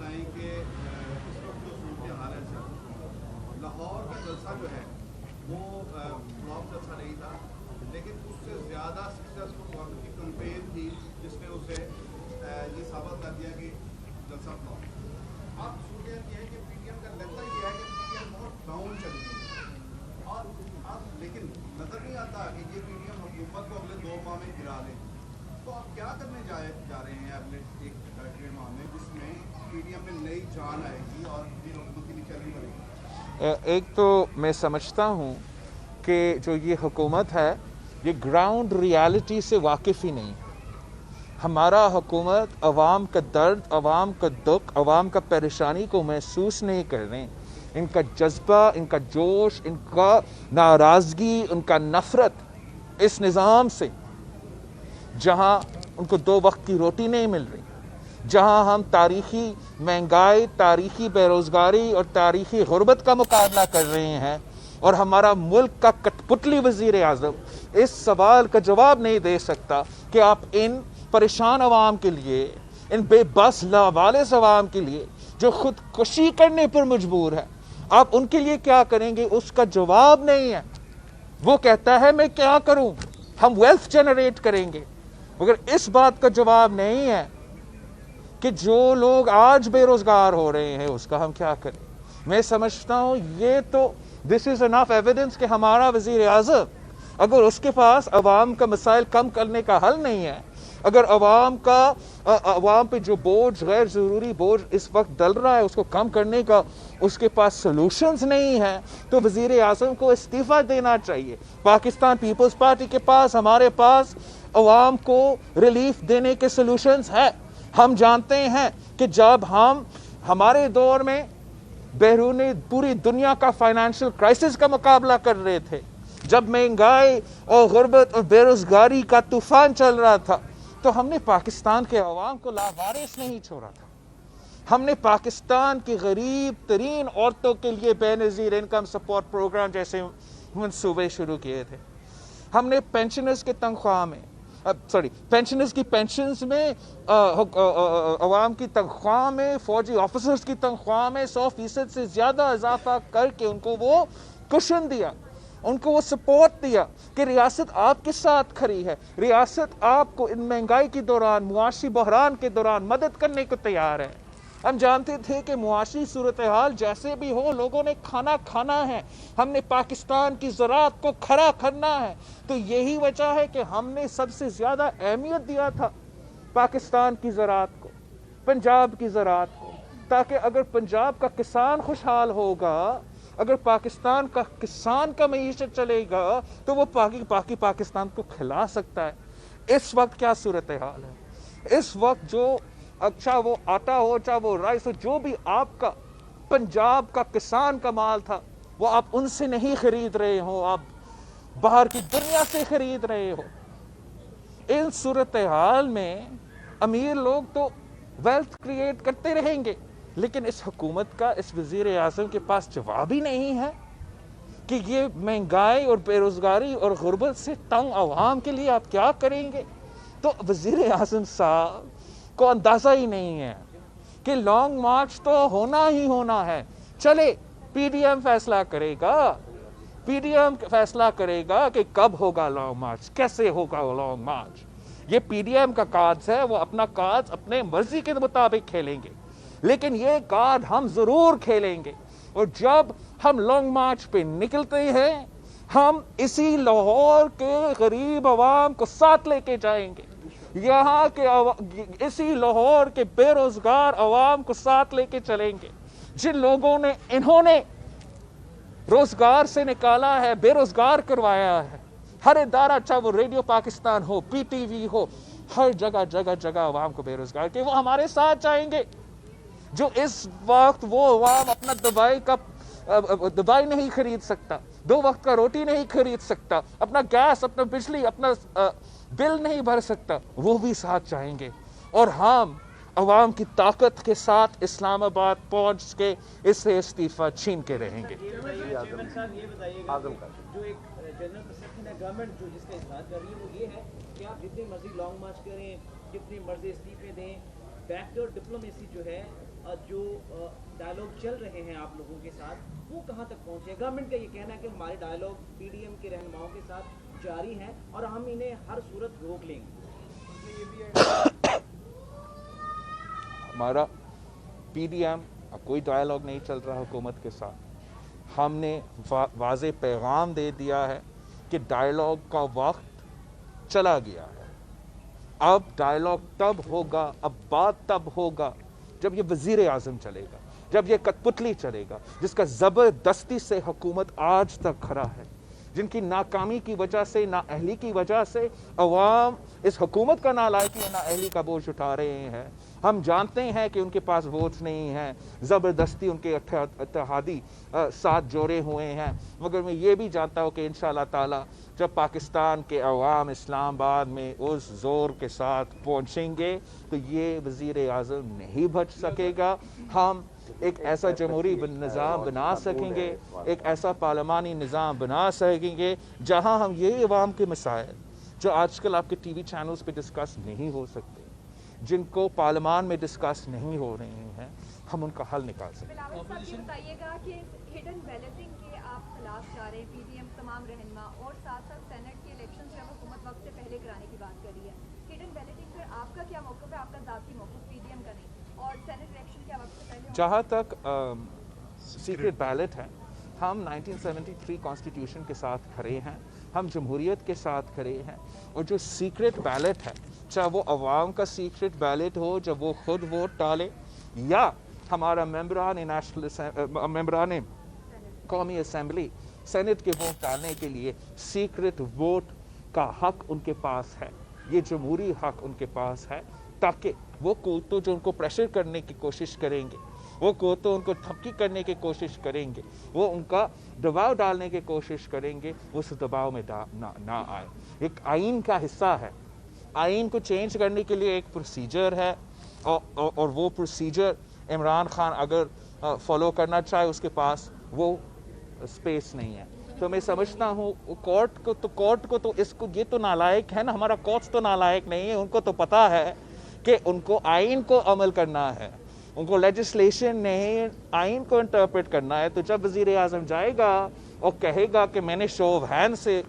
بتائیں کہ اس وقت جو صورتحال ہے سر، لاہور کا جلسہ جو ہے وہ فلاپ جلسہ نہیں تھا، لیکن اس سے زیادہ سکسیسفل وقت کی کمپین تھی جس نے اسے یہ ثابت کر دیا کہ جلسہ فلاپ۔ اب صورتحال یہ ہے کہ پی ٹی ایم کا لگتا یہ ہے کہ پی ٹی ایم بہت ڈاؤن چلی گئی، اور اب لیکن نظر نہیں آتا کہ یہ پی ٹی ایم حکومت کو اگلے 2 ماہ میں گرا لے۔ تو آپ کیا کرنے جا رہے ہیں اگلے 1 ماہ میں جس میں پی ٹی ایم میں نئی جان آئے گی اور یہ حکومت کی نشانی بنے گی؟ ایک تو میں سمجھتا ہوں کہ جو یہ حکومت ہے یہ گراؤنڈ ریالٹی سے واقف ہی نہیں ہے۔ ہمارا حکومت عوام کا درد، عوام کا دکھ، عوام کا پریشانی کو محسوس نہیں کر رہے۔ ان کا جذبہ، ان کا جوش، ان کا ناراضگی، ان کا نفرت اس نظام سے، جہاں ان کو 2 وقت کی روٹی نہیں مل رہی، جہاں ہم تاریخی مہنگائی، تاریخی بے روزگاری اور تاریخی غربت کا مقابلہ کر رہے ہیں، اور ہمارا ملک کا کٹ پتلی وزیر اعظم اس سوال کا جواب نہیں دے سکتا کہ آپ ان پریشان عوام کے لیے، ان بے بس لاوالس عوام کے لیے جو خودکشی کرنے پر مجبور ہے، آپ ان کے لیے کیا کریں گے، اس کا جواب نہیں ہے۔ وہ کہتا ہے میں کیا کروں، ہم ویلتھ جنریٹ کریں گے، مگر اس بات کا جواب نہیں ہے کہ جو لوگ آج بے روزگار ہو رہے ہیں اس کا ہم کیا کریں۔ میں سمجھتا ہوں یہ تو دس از انف ایویڈنس کہ ہمارا وزیر اعظم اگر اس کے پاس عوام کا مسائل کم کرنے کا حل نہیں ہے، اگر عوام پہ جو بوجھ، غیر ضروری بوجھ اس وقت ڈل رہا ہے، اس کو کم کرنے کا اس کے پاس سلوشنز نہیں ہے، تو وزیر اعظم کو استعفیٰ دینا چاہیے۔ پاکستان پیپلز پارٹی کے پاس، ہمارے پاس عوام کو ریلیف دینے کے سلوشنز ہے۔ ہم جانتے ہیں کہ جب ہمارے دور میں بیرون پوری دنیا کا فائنینشیل کرائسس کا مقابلہ کر رہے تھے، جب مہنگائی اور غربت اور بے روزگاری کا طوفان چل رہا تھا، تو ہم نے پاکستان کے عوام کو لاوارث نہیں چھوڑا تھا۔ ہم نے پاکستان کی غریب ترین عورتوں کے لیے بے نظیر انکم سپورٹ پروگرام جیسے منصوبے شروع کیے تھے۔ ہم نے پینشنرز کی تنخواہ میں پینشنرز کی پینشنز میں، عوام کی تنخواہ میں، فوجی آفیسرز کی تنخواہ میں 100% سے زیادہ اضافہ کر کے ان کو وہ کشن دیا، ان کو وہ سپورٹ دیا کہ ریاست آپ کے ساتھ کھڑی ہے، ریاست آپ کو ان مہنگائی کے دوران، معاشی بحران کے دوران مدد کرنے کو تیار ہے۔ ہم جانتے تھے کہ معاشی صورتحال جیسے بھی ہو لوگوں نے کھانا ہے، ہم نے پاکستان کی زراعت کو کھڑا کرنا ہے۔ تو یہی وجہ ہے کہ ہم نے سب سے زیادہ اہمیت دیا تھا پاکستان کی زراعت کو، پنجاب کی زراعت کو، تاکہ اگر پنجاب کا کسان خوشحال ہوگا، اگر پاکستان کا کسان کا معیشت چلے گا تو وہ پاکستان کو کھلا سکتا ہے۔ اس وقت کیا صورتحال ہے؟ اس وقت جو چاہے وہ آٹا ہو، چاہے وہ رائس ہو، جو بھی آپ کا پنجاب کا کسان کا مال تھا وہ آپ ان سے نہیں خرید رہے ہو، آپ باہر کی دنیا سے خرید رہے ہو۔ ان صورتحال میں امیر لوگ تو ویلتھ کریٹ کرتے رہیں گے، لیکن اس حکومت کا، اس وزیر اعظم کے پاس جواب ہی نہیں ہے کہ یہ مہنگائی اور بے روزگاری اور غربت سے تنگ عوام کے لیے آپ کیا کریں گے۔ تو وزیر اعظم صاحب کو اندازہ ہی نہیں ہے کہ لانگ مارچ تو ہونا ہی ہونا ہے۔ چلے پی ڈی ایم فیصلہ کرے گا، پی ڈی ایم فیصلہ کرے گا کہ کب ہوگا لانگ مارچ، کیسے ہوگا لانگ مارچ۔ یہ پی ڈی ایم کا کارڈ ہے، وہ اپنا کارڈ اپنے مرضی کے مطابق کھیلیں گے، لیکن یہ کارڈ ہم ضرور کھیلیں گے۔ اور جب ہم لانگ مارچ پہ نکلتے ہیں، ہم اسی لاہور کے غریب عوام کو ساتھ لے کے جائیں گے، یہاں کے اسی لاہور کے بے روزگار عوام کو ساتھ لے کے چلیں گے، جن لوگوں نے انہوں نے روزگار سے نکالا ہے، بے روزگار کروایا ہے۔ ہر ادارہ، چاہے وہ ریڈیو پاکستان ہو، پی ٹی وی ہو، ہر جگہ عوام کو بے روزگار کہ وہ ہمارے ساتھ جائیں گے۔ جو اس وقت وہ عوام اپنا دوائی نہیں خرید سکتا، 2 وقت کا روٹی نہیں خرید سکتا، اپنا گیس، اپنا بجلی، اپنا بل نہیں بھر سکتا، وہ بھی ساتھ جائیں گے۔ اور ہم عوام کی طاقت کے ساتھ اسلام آباد پہنچ کے اس سے استعفیٰ چھین کے رہیں گے۔ چیئرمین صاحب یہ بتائیے گا جو ایک جنرل پرسپشن ہے گورنمنٹ جو جس کا اظہار کر رہی ہے وہ یہ ہے کہ آپ جتنی مرضی لانگ مارچ کریں، جتنی مرضی استعفے دیں، بیک ڈور ڈپلومیسی جو ہے जो डायलॉग चल रहे हैं आप लोगों के साथ वो कहाँ तक पहुँचे? गवर्नमेंट का ये कहना है कि हमारे डायलॉग पीडीएम के रहनुमाओं के साथ जारी हैं और हम इन्हें हर सूरत रोक लेंगे। हमारा पीडीएम कोई डायलॉग नहीं चल रहा हुकूमत के साथ। हमने वाज़े पैगाम दे दिया है कि डायलॉग का वक्त चला गया है। अब डायलॉग तब होगा, अब बात तब होगा जब ये वज़ीर आज़म चलेगा, जब ये कठपुतली चलेगा जिसका ज़बरदस्ती से हुकूमत आज तक खड़ा है, जिनकी नाकामी की वजह से, नाअहली की वजह से अवाम इस हुकूमत का नालायकी और नाअहली का बोझ उठा रहे हैं। हम जानते हैं कि उनके पास वोट नहीं है, ज़बरदस्ती उनके इत्तेहादी साथ जोड़े हुए हैं, मगर मैं ये भी जानता हूँ कि इंशाअल्लाह ताला जब पाकिस्तान के अवाम इस्लामाबाद में उस ज़ोर के साथ पहुँचेंगे तो ये वज़ीर आज़म नहीं बच सकेगा। हम एक ऐसा जमहूरी निज़ाम बना सकेंगे, एक ऐसा पार्लिमानी निज़ाम बना सकेंगे जहाँ हम ये अवाम के मसाइल जो आजकल आपके टीवी चैनल्स पे डिस्कस नहीं हो सकते, जिनको पार्लियामान में डिस्कस नहीं हो रहे हैं, हम उनका हल निकाल सकते हैं। बिलावल साहब ये बताइएगा कि हिडन बैलेटिंग के आप खिलाफ जा रहे हैं, पीडीएम तमाम रहनुमा, और साथ साथ सेनेट के इलेक्शन जो है हुकूमत वक्त से पहले कराने की बात कर रही है। हिडन बैलेटिंग पर आपका क्या मौक़िफ़ है? आपका ज़ाती मौक़िफ़ पीडीएम का नहीं, और सेनेट इलेक्शन क्या वक्त से पहले? जहाँ तक सीक्रेट बैलेट है, हम 1973 कॉन्स्टिट्यूशन के साथ खड़े हैं, हम जमहूरियत के साथ खड़े हैं, और जो सीक्रेट बैलेट है, चाहे वो अवाम का सीक्रेट बैलेट हो जब वो खुद वोट डाले, या हमारा मेंबरान कौमी असम्बली सेनेट के वोट डालने के लिए सीक्रेट वोट का हक उनके पास है। ये जमहूरी हक उनके पास है, ताकि वो को तो जो उनको प्रेशर करने की कोशिश करेंगे, वो को तो उनको धमकी करने की कोशिश करेंगे, वो उनका दबाव डालने की कोशिश करेंगे, उस दबाव में ना आए। एक आइन का हिस्सा है, आइन को चेंज करने के लिए एक प्रोसीजर है, और वो प्रोसीजर इमरान खान अगर फॉलो करना चाहे उसके पास वो स्पेस नहीं है। तो मैं समझता हूँ कोर्ट को तो इसको, ये तो नालायक है ना, हमारा कोर्ट्स तो नालायक नहीं है, उनको तो पता है कि उनको आइन को अमल करना है, उनको लेजिस्लेशन नहीं आइन को इंटरप्रेट करना है। तो जब वज़ीर आज़म जाएगा और कहेगा कि मैंने शो ऑफ हैंड से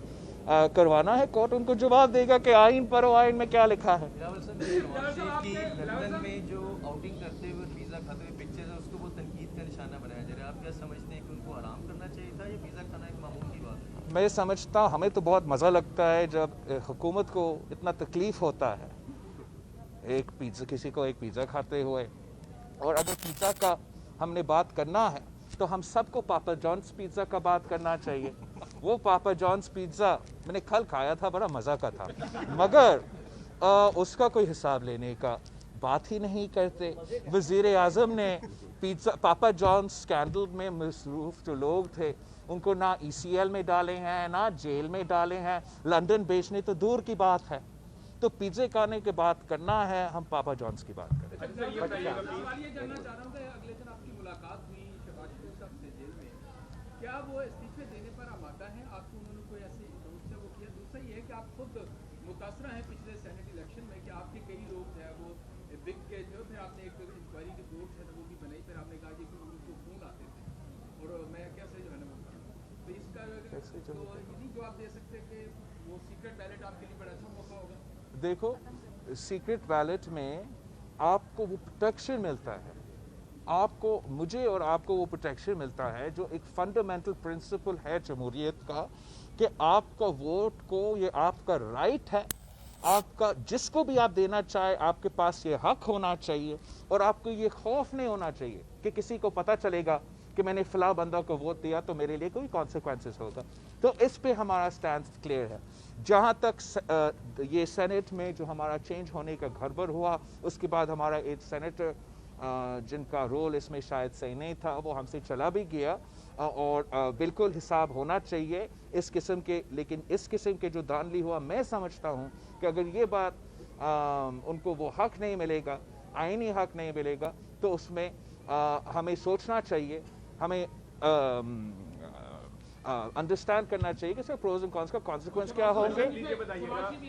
करवाना है, कोर्ट उनको जवाब देगा कि आइन पर आइन में क्या लिखा है। बिलावल साहब, नवाज शरीफ की लंदन में जो आउटिंग करते हुए वीज़ा खाते हुए पिक्चर्स है उसको वो तनकीद का निशाना बनाया जा रहा है। आप क्या समझते हैं कि उनको आराम करना चाहिए था या वीज़ा खाना एक मामूल की बात है? मैं समझता, हमें तो बहुत मज़ा लगता है जब हुकूमत को इतना तकलीफ़ होता है किसी को एक पिज़्ज़ा खाते हुए, और अगर पिज़्ज़ा का हमने बात करना है तो हम सबको पापा जॉन्स पिज़्ज़ा का बात करना चाहिए। वो पापा जॉन्स पिज़्ज़ा मैंने कल खाया था, बड़ा मज़ा का था, मगर उसका कोई हिसाब लेने का बात ही नहीं करते। वज़ीर आज़म ने पापा जॉन्स स्कैंडल में मसरूफ़ जो लोग थे उनको ना ECL में डाले हैं, ना जेल में डाले हैं, लंदन भेजने तो दूर की बात है। तो पिज़्ज़े खाने की बात करना है, हम पापा जॉन्स की बात करें। सवाल ये जानना चाह रहा हूँ कि अगले दिन आपकी मुलाकात हुई शहबाज शरीफ साहब से जेल में, क्या वो इस्तीफे देने पर आमादा हैं? आपको उन्होंने कोई ऐसी रूप से वो किया? दूसरा ये है कि आप खुद मुतासरा हैं पिछले सेनेट इलेक्शन में कि आपके कई लोग थे वो बिग के जो थे, आपने एक इंक्वायरी रिपोर्ट है वो भी बनाई, फिर आपने कहा कि उनको खून आते थे और मैं कैसे जो है ना वो करूँ, तो इसका तो ये नहीं जवाब दे सकते कि वो सीक्रेट बैलेट आपके लिए बड़ा अच्छा मौका होगा? देखो, सीक्रेट बैलेट में आपको वो प्रोटेक्शन मिलता है, आपको, मुझे और आपको वो प्रोटेक्शन मिलता है जो एक फंडामेंटल प्रिंसिपल है जमहूरियत का, कि आपका वोट को, ये आपका राइट है, आपका जिसको भी आप देना चाहे आपके पास ये हक होना चाहिए, और आपको ये खौफ नहीं होना चाहिए कि किसी को पता चलेगा कि मैंने फला बंदा को वोट दिया तो मेरे लिए कोई कॉन्सिक्वेंसेस होगा। तो इस पे हमारा स्टैंड क्लियर है। जहाँ तक ये सेनेट में जो हमारा चेंज होने का गड़बड़ हुआ, उसके बाद हमारा एक सेनेटर जिनका रोल इसमें शायद सही नहीं था वो हमसे चला भी गया, और बिल्कुल हिसाब होना चाहिए इस किस्म के। लेकिन इस किस्म के जो धांधली हुआ, मैं समझता हूँ कि अगर ये बात उनको वो हक नहीं मिलेगा, आईनी हक नहीं मिलेगा, तो उसमें हमें सोचना चाहिए, हमें अंडरस्टैंड करना चाहिए कि इसका प्रोज एंड कॉन्स का कॉन्सिक्वेंस क्या होंगे।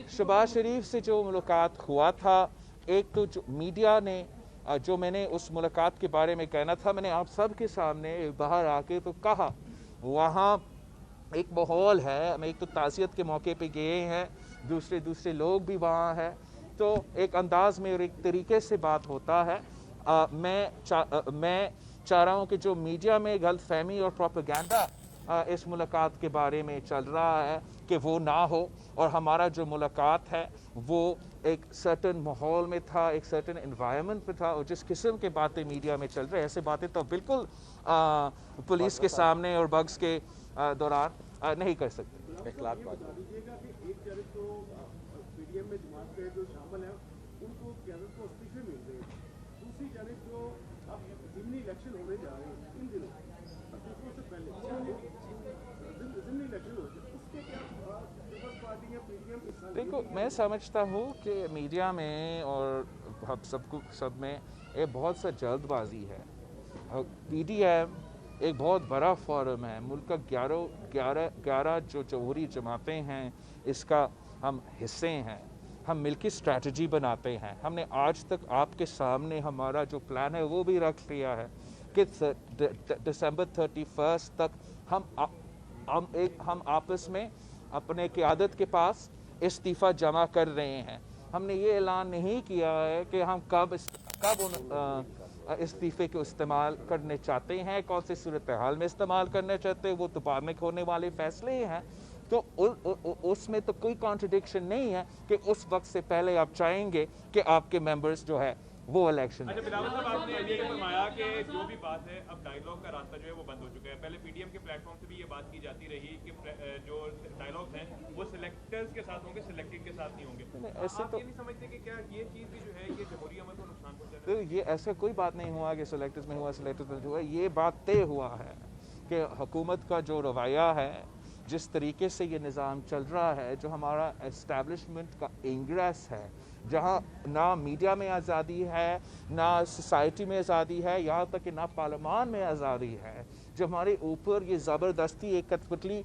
शहबाज शरीफ से जो मुलाकात हुआ था, एक तो जो मीडिया ने जो मैंने उस मुलाकात के बारे में कहना था, मैंने आप सब के सामने बाहर आके तो कहा। वहाँ एक माहौल है, हम एक तो ताज़ियत के मौके पे गए हैं, दूसरे लोग भी वहाँ हैं, तो एक अंदाज में और एक तरीके से बात होता है। मैं चाह रहा हूँ कि जो मीडिया में गलतफहमी और प्रोपेगेंडा इस मुलाकात के बारे में चल रहा है कि वो ना हो, और हमारा जो मुलाकात है वो एक सर्टन माहौल में था, एक सर्टन एनवायरनमेंट में था, और जिस किस्म के बातें मीडिया में चल रहे हैं, ऐसे बातें तो बिल्कुल पुलिस के सामने और बग्स के दौरान नहीं कर सकते। एक लाख बात दीजिएगा कि एक तरफ तो पीडीएम में जमात के जो शामिल हैं उनको क़यादत को इस्तीफे मिल रहे हैं, दूसरी जानब जो अब ज़िमनी इलेक्शन होने जा रहे हैं इन दिनों, इस्तीफों से पहले ज़िमनी इलेक्शन हो रहे हैं, उसके क्या पीपल्स पार्टी या पीडीएम हिस्सा? देखो, मैं समझता हूँ कि मीडिया में और हम सब में एक बहुत सा जल्दबाजी है। पीडीएम एक बहुत बड़ा फोरम है, मुल्क का 11 जो जमहूरी जमातें हैं इसका हम हिस्से हैं, हम मिलकर स्ट्रैटेजी बनाते हैं। हमने आज तक आपके सामने हमारा जो प्लान है वो भी रख लिया है कि दिसंबर 31 तक हम आपस में अपने क़यादत के पास इस्तीफ़ा जमा कर रहे हैं। हमने ये ऐलान नहीं किया है कि हम कब इस्तीफ़े को इस्तेमाल करने चाहते हैं, कौन सी सूरत हाल में इस्तेमाल करना चाहते हैं, वो तो बाद में होने वाले फैसले हैं। तो उसमें तो कोई कॉन्ट्रडिक्शन नहीं है कि उस वक्त से पहले आप चाहेंगे कि आपके मेंबर्स जो है वो इलेक्शन। अच्छा बिलावल साहब, आपने ये फरमाया कि जो भी बात है अब डायलॉग का रास्ता जो है वो बंद हो चुका है। पहले पीडीएम के प्लेटफॉर्म से भी ये बात की जाती रही कि जो डायलॉग्स हैं वो सिलेक्टर्स के साथ होंगे, सिलेक्टेड के साथ नहीं होंगे। ऐसे आप तो ये नहीं समझते कि क्या ये चीज़ भी जो है ये जमहूरी अमल को नुकसान पहुंचाने? तो ये ऐसा कोई बात नहीं हुआ कि सिलेक्टर्स में हुआ, सिलेक्टर्स में हुआ। ये बात तय हुआ है कि हुकूमत का जो रवैया है, जिस तरीके से ये निज़ाम चल रहा है, जो हमारा एस्टैब्लिशमेंट का इंग्रेस है, जहाँ ना मीडिया में आज़ादी है, ना सोसाइटी में आज़ादी है, यहाँ तक कि ना पार्लियामान में आज़ादी है, जो हमारे ऊपर ये ज़बरदस्ती एक कठपुतली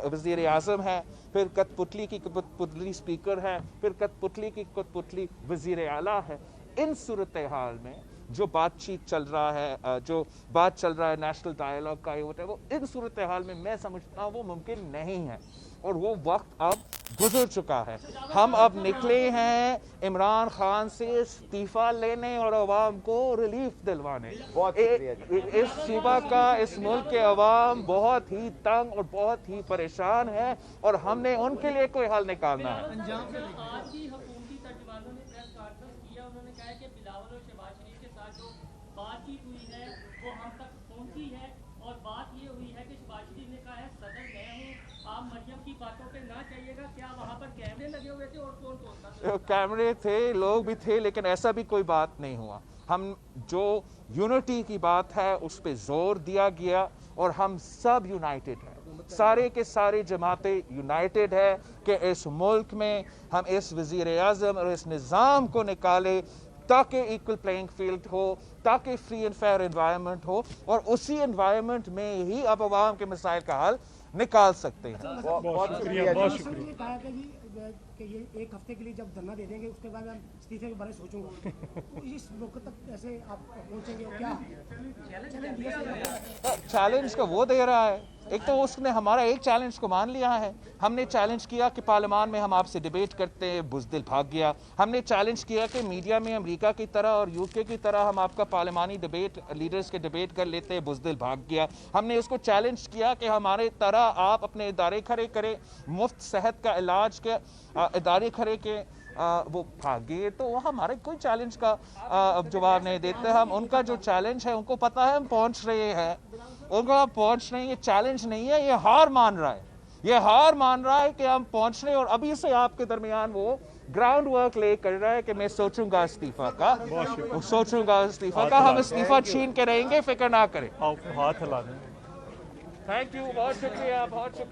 वज़ीर आज़म है, फिर कठपुतली की कठपुतली स्पीकर है, फिर कठपुतली की कठपुतली वज़ीर आला है। इन सूरत हाल में जो बातचीत चल रहा है, जो बात चल रहा है नेशनल डायलॉग का, वो इन सूरत हाल में मैं समझता हूँ वो मुमकिन नहीं है, और वो वक्त अब गुजर चुका है। हम अब निकले हैं इमरान खान से इस्तीफा लेने और अवाम को रिलीफ दिलवाने। इस सूबा का, इस मुल्क के अवाम बहुत ही तंग और बहुत ही परेशान है, और हमने उनके लिए कोई हल निकालना है। आज ही हुकूमती तर्जुमानों ने प्रेस कॉन्फ्रेंस किया, उन्होंने कहा कि बिलावल और शहबाज शरीफ के साथ जो बातचीत हुई है वो हम तक पहुंची है, और बात ये हुई है कि शहबाज शरीफ ने कहा है सदर मैं हूँ, आप मरियम की बातों पे ना चाहिएगा। क्या वहाँ पर कैमरे लगे हुए थे और कौन था? कैमरे थे, लोग भी थे, लेकिन ऐसा भी कोई बात नहीं हुआ। हम जो यूनिटी की बात है उस पर जोर दिया गया, और हम सब यूनाइटेड हैं, सारे के सारे जमातें यूनाइटेड है कि इस मुल्क में हम इस वज़ीर आज़म और इस निज़ाम को निकाले ताकि इक्वल प्लेइंग फील्ड हो, ताकि फ्री एंड फेयर एनवायरनमेंट हो, और उसी एनवायरनमेंट में ही अब अवाम के मसाइल का हल निकाल सकते हैं। बहुत शुक्रिया, बहुत शुक्रिया। कहा कि ये एक हफ्ते के लिए जब धरना दे देंगे उसके बाद मैं इस्तीफे के बारे में सोचूंगा, तो इस मौके तक ऐसे आप पहुंचेंगे क्या? चैलेंज का वो दे रहा है, एक तो उसने हमारा एक चैलेंज को मान लिया है। हमने चैलेंज किया कि पार्लियामान में हम आपसे डिबेट करते हैं, बुज़दिल भाग गया। हमने चैलेंज किया कि मीडिया में अमेरिका की तरह और यूके की तरह हम आपका पार्लियामानी डिबेट, लीडर्स के डिबेट कर लेते हैं, बुज़दिल भाग गया। हमने उसको चैलेंज किया कि हमारे तरह आप अपने इदारे खड़े करें, मुफ्त सेहत का इलाज के इदारे खड़े के, वो भागे। तो वो हमारे कोई चैलेंज का जवाब नहीं देते। हम उनका जो चैलेंज है उनको पता है हम पहुंच रहे हैं, उनको आप पहुंच रहे हैं। ये चैलेंज नहीं है, ये हार मान रहा है, ये हार मान रहा है कि हम पहुंच रहे हैं। और अभी से आपके दरमियान वो ग्राउंड वर्क ले कर रहा है कि मैं सोचूंगा इस्तीफा का, सोचूंगा इस्तीफा का। हम इस्तीफा छीन के रहेंगे, फिक्र ना करें। हाथ हिला दें। थैंक यू, बहुत शुक्रिया, बहुत शुक्रिया।